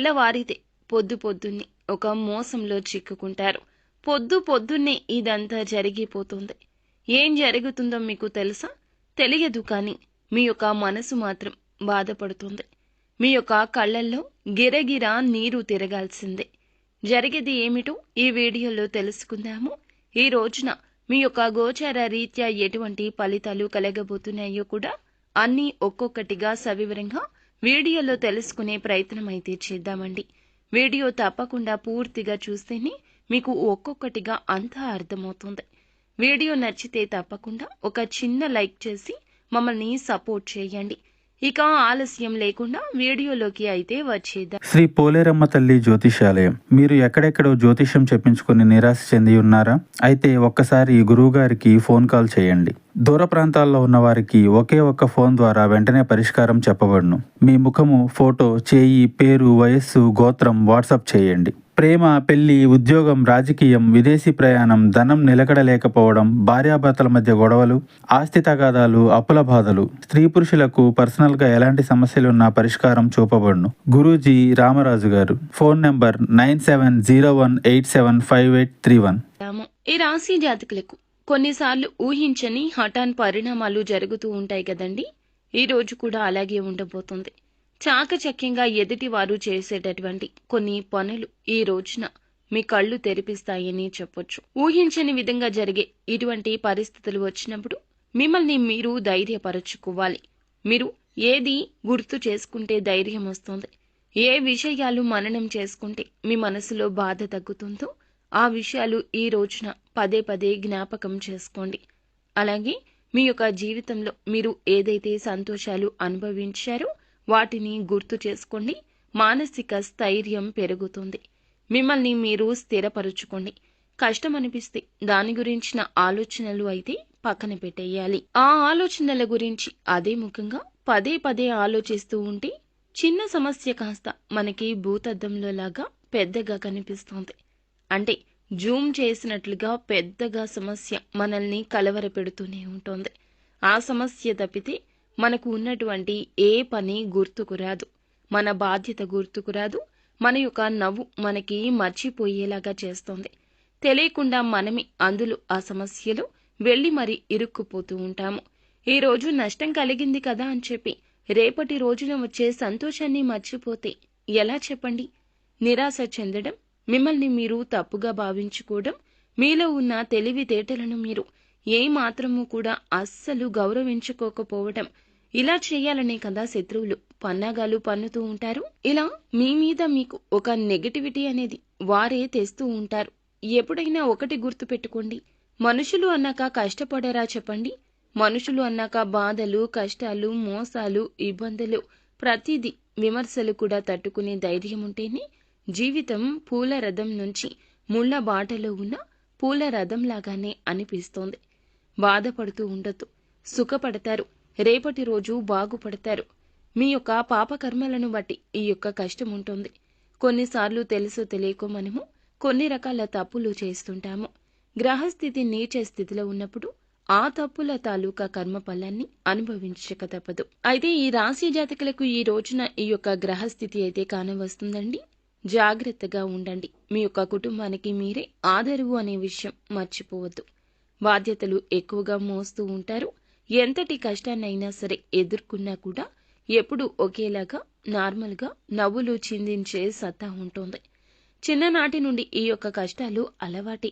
తెల్లవారితే పొద్దున్నే ఒక మోసంలో చిక్కుకుంటారు. పొద్దున్నే ఇదంతా జరిగిపోతుంది. ఏం జరుగుతుందో మీకు తెలుసా? తెలియదు, కానీ మీ యొక్క మనసు మాత్రం బాధపడుతుంది. మీ యొక్క కళ్ళల్లో గిరగిరా నీరు తిరగాల్సిందే. జరిగేది ఏమిటో ఈ వీడియోలో తెలుసుకుందాము. ఈ రోజున మీ యొక్క గోచార రీత్యా ఎటువంటి ఫలితాలు కలగబోతున్నాయో కూడా అన్నీ ఒక్కొక్కటిగా సవివరంగా వీడియోలో తెలుసుకునే ప్రయత్నం అయితే చేద్దామండి. వీడియో తప్పకుండా పూర్తిగా చూస్తేనే మీకు ఒక్కొక్కటిగా అంతా అర్థమవుతుంది. వీడియో నచ్చితే తప్పకుండా ఒక చిన్న లైక్ చేసి మమ్మల్ని సపోర్ట్ చేయండి. ఇక ఆలస్యం లేకుండా వీడియోలోకి అయితే వచ్చేద్దాం. శ్రీ పోలేరమ్మ తల్లి జ్యోతిషాలయం. మీరు ఎక్కడెక్కడో జ్యోతిష్యం చెప్పించుకుని నిరాశ చెంది ఉన్నారా? అయితే ఒక్కసారి గురువు గారికి ఫోన్ కాల్ చేయండి. దూర ప్రాంతాల్లో ఉన్న వారికి ఒకే ఒక్క ఫోన్ ద్వారా వెంటనే పరిష్కారం చెప్పబడును. మీ ముఖము, ఫోటో, చేయి, పేరు, వయస్సు, గోత్రం వాట్సాప్ చేయండి. ప్రేమ, పెళ్లి, ఉద్యోగం, రాజకీయం, విదేశీ ప్రయాణం, ధనం నిలకడలేకపోవడం, భార్యాభర్తల మధ్య గొడవలు, ఆస్తి తగాదాలు, అప్పుల బాధలు, స్త్రీ పురుషులకు పర్సనల్గా ఎలాంటి సమస్యలున్నా పరిష్కారం చూపబడును. గురూజీ రామరాజు గారు. Phone number 9701875831. ఈ రాశి జాతకులకు కొన్నిసార్లు ఊహించని హఠాన్ పరిణామాలు జరుగుతూ ఉంటాయి కదండి. ఈ రోజు కూడా అలాగే ఉండబోతుంది. చాకచక్యంగా ఎదుటి వారు చేసేటటువంటి కొన్ని పనులు ఈ రోజున మీ కళ్ళు తెరిపిస్తాయని చెప్పొచ్చు. ఊహించని విధంగా జరిగే ఇటువంటి పరిస్థితులు వచ్చినప్పుడు మిమ్మల్ని మీరు ధైర్యపరచుకోవాలి. మీరు ఏది గుర్తు చేసుకుంటే ధైర్యం వస్తుంది, ఏ విషయాలు మననం చేసుకుంటే మీ మనసులో బాధ తగ్గుతుందో ఆ విషయాలు ఈ రోజున పదే పదే జ్ఞాపకం చేసుకోండి. అలాగే మీ యొక్క జీవితంలో మీరు ఏదైతే సంతోషాలు అనుభవించారో వాటిని గుర్తు చేసుకోండి. మానసిక స్థైర్యం పెరుగుతుంది. మిమ్మల్ని మీరు స్థిరపరుచుకోండి. కష్టం అనిపిస్తే దాని గురించిన ఆలోచనలు అయితే పక్కన పెట్టేయాలి. ఆ ఆలోచనల గురించి అదే ముఖంగా పదే పదే ఆలోచిస్తూ ఉంటే చిన్న సమస్య కాస్త మనకి భూతద్దంలో లాగా పెద్దగా కనిపిస్తుంది. అంటే జూమ్ చేసినట్లుగా పెద్దగా సమస్య మనల్ని కలవరపెడుతూనే ఉంటుంది. ఆ సమస్య తప్పితే మనకు ఉన్నటువంటి ఏ పని గుర్తుకు రాదు, మన బాధ్యత గుర్తుకు రాదు, మన యొక్క నవ్వు మనకి మర్చిపోయేలాగా చేస్తుంది. తెలియకుండా మనమే అందులో ఆ సమస్యలో వెళ్ళి మరి ఇరుక్కుపోతూ ఉంటాము. ఈ రోజు నష్టం కలిగింది కదా అని చెప్పి రేపటి రోజున వచ్చే సంతోషాన్ని మర్చిపోతే ఎలా చెప్పండి? నిరాశ చెందడం, మిమ్మల్ని మీరు తప్పుగా భావించుకోవడం, మీలో ఉన్న తెలివితేటలను మీరు ఏ మాత్రము కూడా అస్సలు గౌరవించుకోకపోవడం, ఇలా చేయాలనే కదా శత్రువులు పన్నాగాలు పన్నుతూ ఉంటారు. ఇలా మీ మీద మీకు ఒక నెగటివిటీ అనేది వారే తెస్తూ ఉంటారు. ఎప్పుడైనా ఒకటి గుర్తు పెట్టుకోండి, మనుషులు అన్నాక కష్టపడరా చెప్పండి? మనుషులు అన్నాక బాధలు, కష్టాలు, మోసాలు, ఇబ్బందులు, ప్రతిదీ విమర్శలు కూడా తట్టుకునే ధైర్యం ఉంటేనే జీవితం పూల రథం నుంచి ముళ్ళ బాటలో ఉన్న పూల రథం లాగానే అనిపిస్తోంది. బాధపడుతూ ఉండొద్దు, సుఖపడతారు. రేపటి రోజు బాగుపడతారు. మీ యొక్క పాపకర్మలను బట్టి ఈ యొక్క కష్టం ఉంటుంది. కొన్నిసార్లు తెలుసో తెలియకో మనము కొన్ని రకాల తప్పులు చేస్తుంటాము. గ్రహస్థితి నీచ స్థితిలో ఉన్నప్పుడు ఆ తప్పుల తాలూకా కర్మ ఫలాన్ని అనుభవించక తప్పదు. అయితే ఈ రాశి జాతకులకు ఈ రోజున ఈ యొక్క గ్రహస్థితి అయితే కానవస్తుందండి. జాగ్రత్తగా ఉండండి. మీ యొక్క కుటుంబానికి మీరే ఆదరువు అనే విషయం మర్చిపోవద్దు. బాధ్యతలు ఎక్కువగా మోస్తూ ఉంటారు. ఎంతటి కష్టాన్నైనా సరే ఎదుర్కొన్నా కూడా ఎప్పుడూ ఒకేలాగా నార్మల్గా నవ్వులు చిందించే సత్తా ఉంటుంది. చిన్ననాటి నుండి ఈ యొక్క కష్టాలు అలవాటే.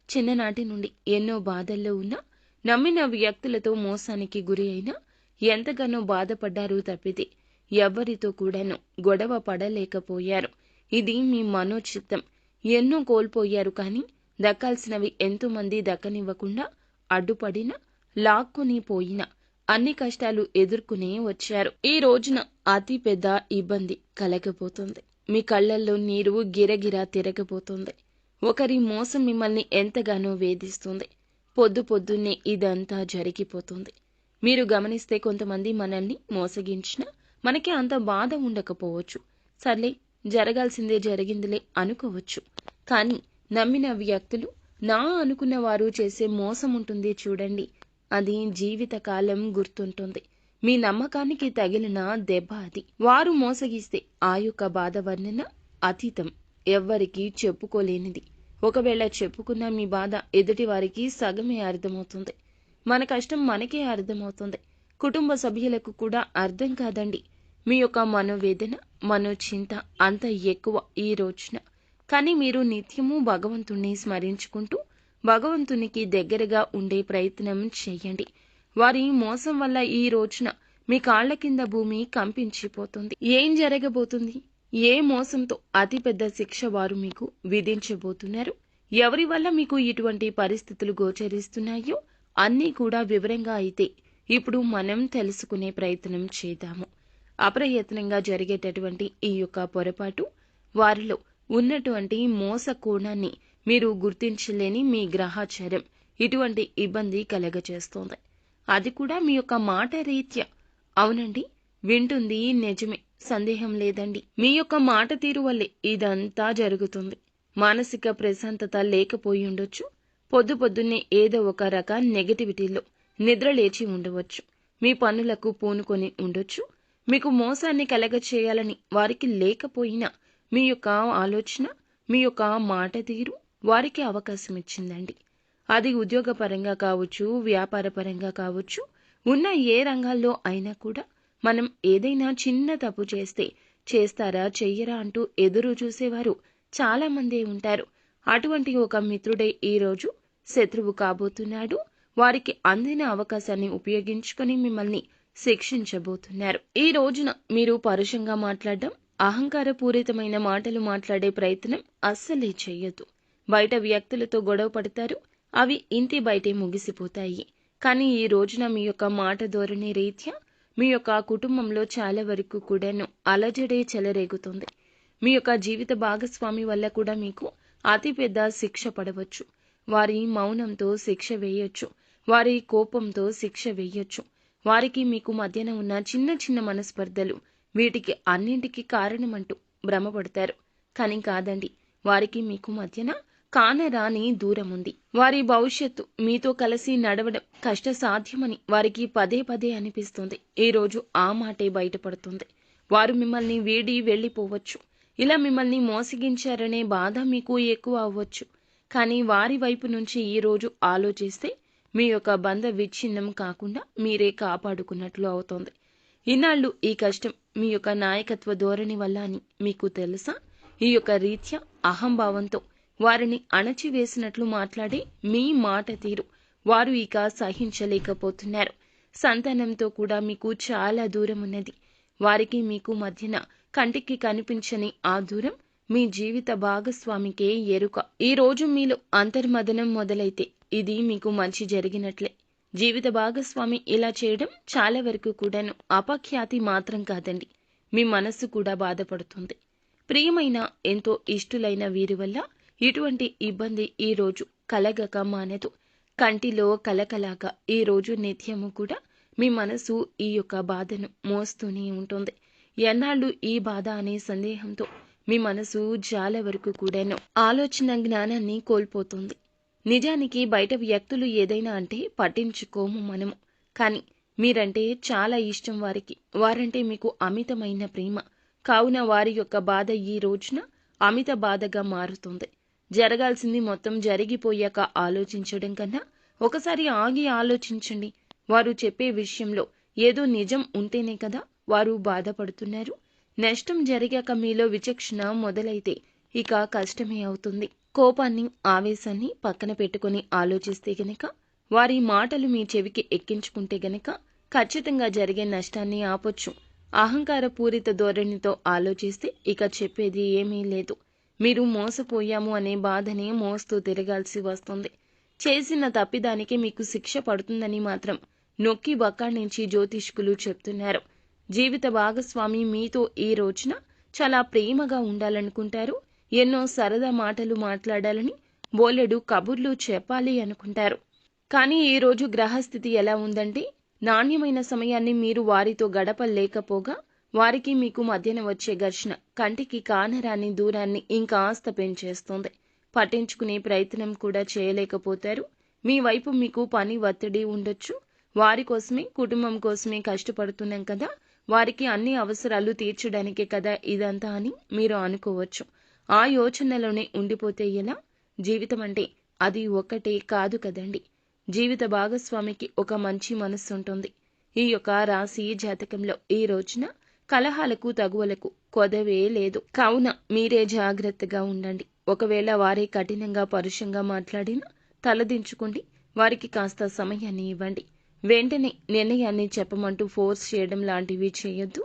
చిన్ననాటి నుండి ఎన్నో బాధల్లో ఉన్నా, నమ్మిన వ్యక్తులతో మోసానికి గురి అయినా ఎంతగానో బాధపడ్డారు తప్పితే ఎవ్వరితో కూడాను గొడవ పడలేకపోయారు. ఇది మీ మనోచిత్తం. ఎన్నో కోల్పోయారు, కానీ దక్కాల్సినవి ఎంతో మంది దక్కనివ్వకుండా అడ్డుపడిన, లాక్కుని పోయిన అన్ని కష్టాలు ఎదుర్కొనే వచ్చారు. ఈ రోజున అతి పెద్ద ఇబ్బంది కలగబోతుంది. మీ కళ్ళల్లో నీరు గిరగిరా తిరగబోతుంది. ఒకరి మోసం మిమ్మల్ని ఎంతగానో వేధిస్తుంది. పొద్దున్నే ఇదంతా జరిగిపోతుంది. మీరు గమనిస్తే కొంతమంది మనల్ని మోసగించినా మనకి అంత బాధ ఉండకపోవచ్చు. సర్లే, జరగాల్సిందే జరిగిందిలే అనుకోవచ్చు. కానీ నమ్మిన వ్యక్తులు, నా అనుకున్న వారు చేసే మోసం ఉంటుంది చూడండి, అది జీవితకాలం గుర్తుంటుంది. మీ నమ్మకానికి తగిలిన దెబ్బ అది. వారు మోసగిస్తే ఆ యొక్క బాధ వర్ణన అతీతం, ఎవ్వరికీ చెప్పుకోలేనిది. ఒకవేళ చెప్పుకున్న మీ బాధ ఎదుటి వారికి సగమే అర్థమవుతుంది. మన కష్టం మనకే అర్థమవుతుంది. కుటుంబ సభ్యులకు కూడా అర్థం కాదండి. మీ యొక్క మనోవేదన, మనోచింత అంత ఎక్కువ ఈ రోజున. కానీ మీరు నిత్యము భగవంతుణ్ణి స్మరించుకుంటూ భగవంతునికి దగ్గరగా ఉండే ప్రయత్నం చేయండి. వారి మోసం వల్ల ఈ రోజున మీ కాళ్ల కింద భూమి కంపించిపోతుంది. ఏం జరగబోతుంది? ఏ మోసంతో అతిపెద్ద శిక్ష వారు మీకు విధించబోతున్నారు? ఎవరి వల్ల మీకు ఇటువంటి పరిస్థితులు గోచరిస్తున్నాయో అన్నీ కూడా వివరంగా అయితే ఇప్పుడు మనం తెలుసుకునే ప్రయత్నం చేద్దాము. అప్రయత్నంగా జరిగేటటువంటి ఈ యొక్క పొరపాటు వారిలో ఉన్నటువంటి మోస కోణాన్ని మీరు గుర్తించలేని మీ గ్రహాచారం ఇటువంటి ఇబ్బంది కలగచేస్తోంది. అది కూడా మీ యొక్క మాట రీత్యా. అవునండి, వింటుంది నిజమే, సందేహం లేదండి. మీ యొక్క మాట తీరు వల్లే ఇదంతా జరుగుతుంది. మానసిక ప్రశాంతత లేకపోయి ఉండొచ్చు. పొద్దున్నే ఏదో ఒక రక నెగటివిటీలో నిద్రలేచి ఉండవచ్చు. మీ పనులకు పూనుకొని ఉండొచ్చు. మీకు మోసాన్ని కలగచేయాలని వారికి లేకపోయినా మీ యొక్క ఆలోచన, మీ యొక్క మాట తీరు వారికి అవకాశం ఇచ్చిందండి. అది ఉద్యోగపరంగా కావచ్చు, వ్యాపారపరంగా కావచ్చు, ఉన్న ఏ రంగాల్లో అయినా కూడా మనం ఏదైనా చిన్న తప్పు చేస్తే చేస్తారా చెయ్యరా అంటూ ఎదురు చూసేవారు చాలా మందే ఉంటారు. అటువంటి ఒక మిత్రుడే ఈరోజు శత్రువు కాబోతున్నాడు. వారికి అందిన అవకాశాన్ని ఉపయోగించుకొని మిమ్మల్ని శిక్షించబోతున్నారు. ఈ రోజున మీరు పరుషంగా మాట్లాడడం, అహంకారపూరితమైన మాటలు మాట్లాడే ప్రయత్నం అస్సలే చెయ్యొద్దు. బయట వ్యక్తులతో గొడవ పడతారు, అవి ఇంటి బయటే ముగిసిపోతాయి. కానీ ఈ రోజున మీ యొక్క మాట ధోరణి రీత్యా మీ యొక్క కుటుంబంలో చాలా వరకు కూడాను అలజడే చెలరేగుతుంది. మీ యొక్క జీవిత భాగస్వామి వల్ల కూడా మీకు అతిపెద్ద శిక్ష పడవచ్చు. వారి మౌనంతో శిక్ష వేయొచ్చు, వారి కోపంతో శిక్ష వేయొచ్చు. వారికి మీకు మధ్యన ఉన్న చిన్న చిన్న మనస్పర్ధలు వీటికి అన్నింటికి కారణమంటూ భ్రమపడతారు. కానీ కాదండి, వారికి మీకు మధ్యన కానరాని దూరం ఉంది. వారి భవిష్యత్తు మీతో కలిసి నడవడం కష్టసాధ్యమని వారికి పదే పదే అనిపిస్తుంది. ఈ రోజు ఆ మాటే బయటపడుతుంది. వారు మిమ్మల్ని వీడి వెళ్లిపోవచ్చు. ఇలా మిమ్మల్ని మోసగించారనే బాధ మీకు ఎక్కువ అవ్వచ్చు. కానీ వారి వైపు నుంచి ఈ రోజు ఆలోచిస్తే మీ యొక్క బంధ విచ్ఛిన్నం కాకుండా మీరే కాపాడుకున్నట్లు అవుతోంది. ఇన్నాళ్ళు ఈ కష్టం మీ యొక్క నాయకత్వ ధోరణి వల్ల అని మీకు తెలుసా? ఈ యొక్క రీత్యా అహంభావంతో వారిని అణచివేసినట్లు మాట్లాడే మీ మాట తీరు వారు ఇక సహించలేకపోతున్నారు. సంతానంతో కూడా మీకు చాలా దూరం ఉన్నది. వారికి మీకు మధ్యన కంటికి కనిపించని ఆ దూరం మీ జీవిత భాగస్వామికే ఎరుక. ఈ రోజు మీలో అంతర్మదనం మొదలైతే ఇది మీకు మంచి జరిగినట్లే. జీవిత భాగస్వామి ఇలా చేయడం చాలా వరకు కూడాను అపఖ్యాతి మాత్రం కాదండి, మీ మనస్సు కూడా బాధపడుతుంది. ప్రియమైన ఎంతో ఇష్టులైన వీరి వల్ల ఇటువంటి ఇబ్బంది ఈ రోజు కలగక మానదు. కంటిలో కలకలాగా ఈ రోజు నిత్యము కూడా మీ మనసు ఈ యొక్క బాధను మోస్తూనే ఉంటుంది. ఎన్నాళ్ళు ఈ బాధ అనే సందేహంతో మీ మనసు చాలా వరకు కూడాను ఆలోచన జ్ఞానాన్ని కోల్పోతుంది. నిజానికి బయట వ్యక్తులు ఏదైనా అంటే పట్టించుకోము మనము. కానీ మీరంటే చాలా ఇష్టం వారికి. వారంటే మీకు అమితమైన ప్రేమ. కావున వారి యొక్క బాధ ఈ రోజున అమిత బాధగా మారుతుంది. జరగాల్సింది మొత్తం జరిగిపోయాక ఆలోచించడం కన్నా ఒకసారి ఆగి ఆలోచించండి. వారు చెప్పే విషయంలో ఏదో నిజం ఉంటేనే కదా వారు బాధపడుతున్నారు. నష్టం జరిగాక మీలో విచక్షణ మొదలైతే ఇక కష్టమే అవుతుంది. కోపాన్ని, ఆవేశాన్ని పక్కన పెట్టుకుని ఆలోచిస్తే గనక, వారి మాటలు మీ చెవికి ఎక్కించుకుంటే గనక ఖచ్చితంగా జరిగే నష్టాన్ని ఆపొచ్చు. అహంకార పూరిత ధోరణితో ఆలోచిస్తే ఇక చెప్పేది ఏమీ లేదు. మీరు మోసపోయాము అనే బాధనే మోస్తూ తిరగాల్సి వస్తుంది. చేసిన తప్పిదానికి మీకు శిక్ష పడుతుందని మాత్రం నొక్కి బక్కాణించి జ్యోతిష్కులు చెప్తున్నారు. జీవిత భాగస్వామి మీతో ఈ రోజున చాలా ప్రేమగా ఉండాలనుకుంటారు. ఎన్నో సరదా మాటలు మాట్లాడాలని, బోలెడు కబుర్లు చెప్పాలి అనుకుంటారు. కానీ ఈ రోజు గ్రహస్థితి ఎలా ఉందంటే, నాణ్యమైన సమయాన్ని మీరు వారితో గడపలేకపోగా వారికి మీకు మధ్యన వచ్చే ఘర్షణ కంటికి కానరాని దూరాన్ని ఇంకాస్త పెంచేస్తోంది. పట్టించుకునే ప్రయత్నం కూడా చేయలేకపోతారు. మీ వైపు మీకు పని ఒత్తిడి ఉండొచ్చు. వారి కోసమే, కుటుంబం కోసమే కష్టపడుతున్నాం కదా, వారికి అన్ని అవసరాలు తీర్చడానికే కదా ఇదంతా అని మీరు అనుకోవచ్చు. ఆ యోచనలోనే ఉండిపోతే ఎలా? జీవితం అంటే అది ఒక్కటే కాదు కదండి. జీవిత భాగస్వామికి ఒక మంచి మనస్సు ఉంటుంది. ఈ యొక్క రాశి జాతకంలో ఈ రోజున కలహాలకు తగువలకు కొదవే లేదు. కావున మీరే జాగ్రత్తగా ఉండండి. ఒకవేళ వారే కఠినంగా పరుషంగా మాట్లాడినా తలదించుకోండి. వారికి కాస్త సమయాన్ని ఇవ్వండి. వెంటనే నిర్ణయాన్ని చెప్పమంటూ ఫోర్స్ చేయడం లాంటివి చేయొద్దు.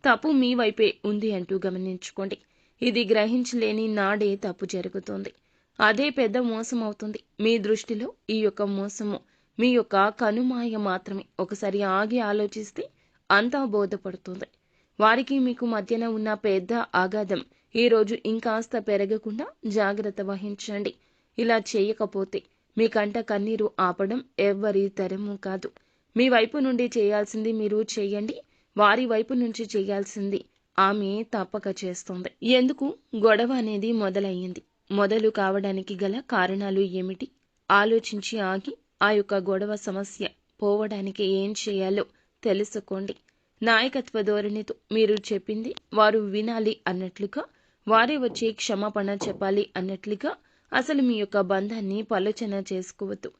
తప్పు మీ వైపే ఉంది అంటూ గమనించుకోండి. ఇది గ్రహించలేని నాడే తప్పు జరుగుతుంది. అదే పెద్ద మోసం అవుతుంది. మీ దృష్టిలో ఈ యొక్క మోసము మీ యొక్క కనుమాయ మాత్రమే. ఒకసారి ఆగి ఆలోచిస్తే అంతా బోధపడుతుంది. వారికి మీకు మధ్యన ఉన్న పెద్ద అగాధం ఈ రోజు ఇంకాస్త పెరగకుండా జాగ్రత్త వహించండి. ఇలా చేయకపోతే మీ కంట కన్నీరు ఆపడం ఎవ్వరి తరము కాదు. మీ వైపు నుండి చేయాల్సింది మీరు చేయండి. వారి వైపు నుంచి చేయాల్సింది ఆమె తప్పక చేస్తుంది. ఎందుకు గొడవ అనేది మొదలయ్యింది? మొదలు కావడానికి గల కారణాలు ఏమిటి? ఆలోచించి ఆగి ఆ యొక్క గొడవ సమస్య పోవడానికి ఏం చేయాలో తెలుసుకోండి. నాయకత్వ ధోరణితో మీరు చెప్పింది వారు వినాలి అన్నట్లుగా, వారే వచ్చి క్షమాపణ చెప్పాలి అన్నట్లుగా అసలు మీ యొక్క బంధాన్ని పలుచన చేసుకోవద్దు.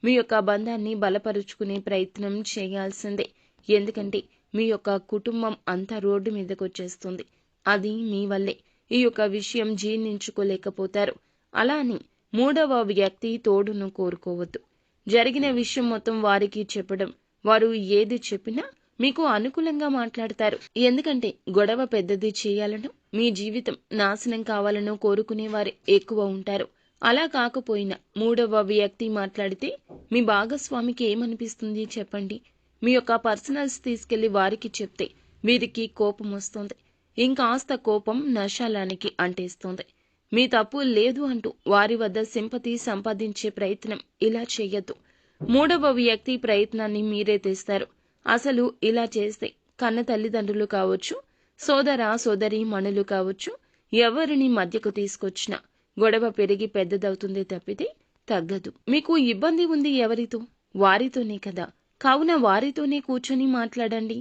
మీ యొక్క బంధాన్ని బలపరుచుకునే ప్రయత్నం చేయాల్సిందే. ఎందుకంటే మీ యొక్క కుటుంబం అంతా రోడ్డు మీదకి వచ్చేస్తుంది. అది మీ వల్లే. ఈ యొక్క విషయం జీర్ణించుకోలేకపోతారు. అలా అని మూడవ వ్యక్తి తోడును కోరుకోవద్దు. జరిగిన విషయం మొత్తం వారికి చెప్పడం, వారు ఏది చెప్పినా మీకు అనుకూలంగా మాట్లాడతారు. ఎందుకంటే గొడవ పెద్దది చేయాలనో, మీ జీవితం నాశనం కావాలనో కోరుకునేవారు ఎక్కువ ఉంటారు. అలా కాకపోయినా మూడవ వ్యక్తి మాట్లాడితే మీ భాగస్వామికి ఏమనిపిస్తుంది చెప్పండి? మీ యొక్క పర్సనల్స్ తీసుకెళ్లి వారికి చెప్తే వీరికి కోపం వస్తుంది. ఇంకాస్త కోపం నశాలానికి అంటేస్తుంది. మీ తప్పు లేదు అంటూ వారి వద్ద సింపతి సంపాదించే ప్రయత్నం ఇలా చేయొద్దు. మూడవ వ్యక్తి ప్రయత్నాన్ని మీరే తెస్తారు. అసలు ఇలా చేస్తే కన్న తల్లిదండ్రులు కావచ్చు, సోదర సోదరి మణులు కావచ్చు, ఎవరిని మధ్యకు తీసుకొచ్చినా గొడవ పెరిగి పెద్దదవుతుంది తప్పితే తగ్గదు. మీకు ఇబ్బంది ఉంది ఎవరితో? వారితోనే కదా. కావున వారితోనే కూర్చొని మాట్లాడండి.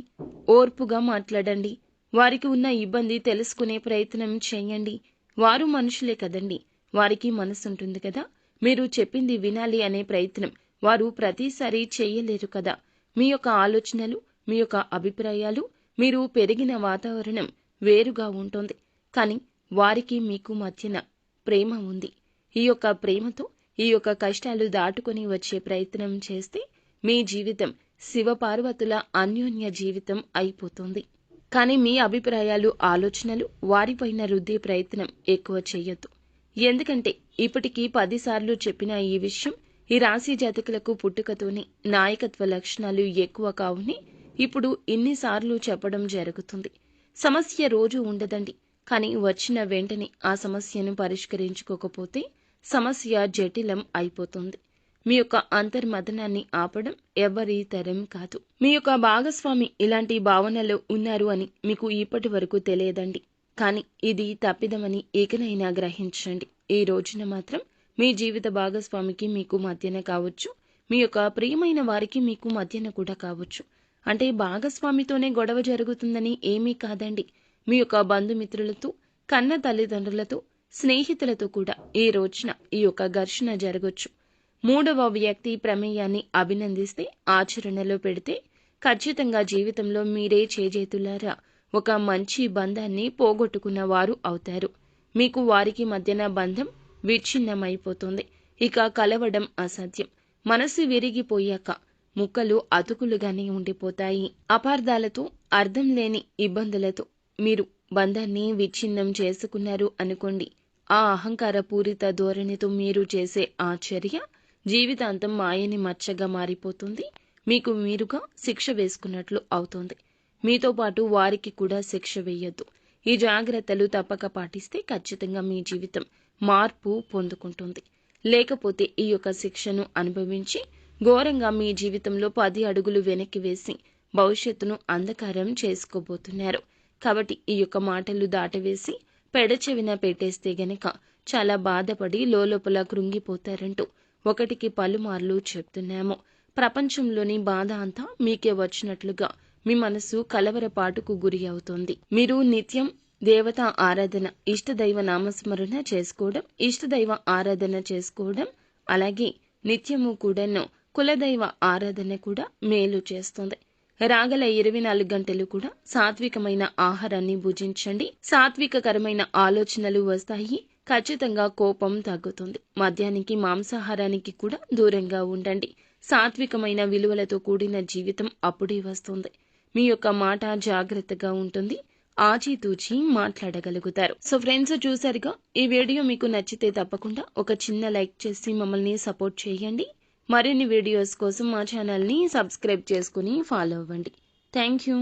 ఓర్పుగా మాట్లాడండి. వారికి ఉన్న ఇబ్బంది తెలుసుకునే ప్రయత్నం చేయండి. వారు మనుషులే కదండి. వారికి మనసుంటుంది కదా. మీరు చెప్పింది వినాలి అనే ప్రయత్నం వారు ప్రతిసారి చేయలేరు కదా. మీ యొక్క ఆలోచనలు, మీ యొక్క అభిప్రాయాలు, మీరు పెరిగిన వాతావరణం వేరుగా ఉంటుంది. కానీ వారికి మీకు మధ్యన ప్రేమ ఉంది. ఈ యొక్క ప్రేమతో ఈ యొక్క కష్టాలు దాటుకొని వచ్చే ప్రయత్నం చేస్తే మీ జీవితం శివపార్వతుల అన్యోన్య జీవితం అయిపోతుంది. కానీ మీ అభిప్రాయాలు, ఆలోచనలు వారిపైన రుద్దే ప్రయత్నం ఎక్కువ చేయొద్దు. ఎందుకంటే ఇప్పటికీ 10 సార్లు చెప్పిన ఈ విషయం ఈ రాశి జాతకులకు పుట్టుకతోనే నాయకత్వ లక్షణాలు ఎక్కువ కావుని ఇప్పుడు ఇన్నిసార్లు చెప్పడం జరుగుతుంది. సమస్య రోజు ఉండదండి. కానీ వచ్చిన వెంటనే ఆ సమస్యను పరిష్కరించుకోకపోతే సమస్య జటిలం అయిపోతుంది. మీ యొక్క అంతర్మథనాన్ని ఆపడం ఎవరి తరం కాదు. మీ యొక్క భాగస్వామి ఇలాంటి భావనలో ఉన్నారు అని మీకు ఇప్పటి వరకు తెలియదండి. కానీ ఇది తప్పిదమని ఇకనైనా గ్రహించండి. ఈ రోజున మాత్రం మీ జీవిత భాగస్వామికి మీకు మధ్యన కావచ్చు, మీ యొక్క ప్రియమైన వారికి మీకు మధ్యన కూడా కావచ్చు. అంటే భాగస్వామితోనే గొడవ జరుగుతుందని ఏమీ కాదండి. మీ యొక్క బంధుమిత్రులతో, కన్న తల్లిదండ్రులతో, స్నేహితులతో కూడా ఈ రోజున ఈ యొక్క ఘర్షణ జరగొచ్చు. మూడవ వ్యక్తి ప్రమేయాన్ని అభినందిస్తే, ఆచరణలో పెడితే ఖచ్చితంగా జీవితంలో మీరే చేజేతులారా ఒక మంచి బంధాన్ని పోగొట్టుకున్న వారు అవుతారు. మీకు వారికి మధ్యన బంధం విచ్ఛిన్నమైపోతుంది. ఇక కలవడం అసాధ్యం. మనసు విరిగిపోయాక ముక్కలు అతుకులుగానే ఉండిపోతాయి. అపార్థాలతో, అర్థం లేని ఇబ్బందులతో మీరు బంధాన్ని విచ్ఛిన్నం చేసుకున్నారు అనుకోండి. ఆ అహంకార పూరిత ధోరణితో మీరు చేసే ఆ చర్య జీవితాంతం మాయని మచ్చగా మారిపోతుంది. మీకు మీరుగా శిక్ష వేసుకున్నట్లు అవుతుంది. మీతో పాటు వారికి కూడా శిక్ష వేయొద్దు. ఈ జాగ్రత్తలు తప్పక పాటిస్తే ఖచ్చితంగా మీ జీవితం మార్పు పొందుకుంటుంది. లేకపోతే ఈ యొక్క శిక్షను అనుభవించి ఘోరంగా మీ జీవితంలో 10 అడుగులు వెనక్కి వేసి భవిష్యత్తును అంధకారం చేసుకోబోతున్నారు. కాబట్టి ఈ యొక్క మాటలు దాటవేసి పెడచెవిన పెట్టేస్తే గనక చాలా బాధపడి లోలోపల కృంగిపోతారంటూ ఒకటికి పలుమార్లు చెప్తున్నాము. ప్రపంచంలోని బాధ అంతా మీకే వచ్చినట్లుగా మీ మనసు కలవరపాటుకు గురి అవుతుంది. మీరు నిత్యం దేవతా ఆరాధన, ఇష్టదైవ నామస్మరణ చేసుకోవడం, ఇష్టదైవ ఆరాధన చేసుకోవడం, అలాగే నిత్యము కూడాను కులదైవ ఆరాధన కూడా మేలు చేస్తుంది. రాగల 24 గంటలు కూడా సాత్వికమైన ఆహారాన్ని భుజించండి. సాత్వికకరమైన ఆలోచనలు వస్తాయి. ఖచ్చితంగా కోపం తగ్గుతుంది. మద్యానికి, మాంసాహారానికి కూడా దూరంగా ఉండండి. సాత్వికమైన విలువలతో కూడిన జీవితం అప్పుడే వస్తుంది. మీ యొక్క మాట జాగ్రత్తగా ఉంటుంది. ఆచితూచి మాట్లాడగలుగుతారు. సో ఫ్రెండ్స్, చూసారుగా, ఈ వీడియో మీకు నచ్చితే తప్పకుండా ఒక చిన్న లైక్ చేసి మమ్మల్ని సపోర్ట్ చేయండి. మరిన్ని వీడియోస్ కోసం మా ఛానల్ని సబ్స్క్రైబ్ చేసుకుని ఫాలో అవ్వండి. Thank you.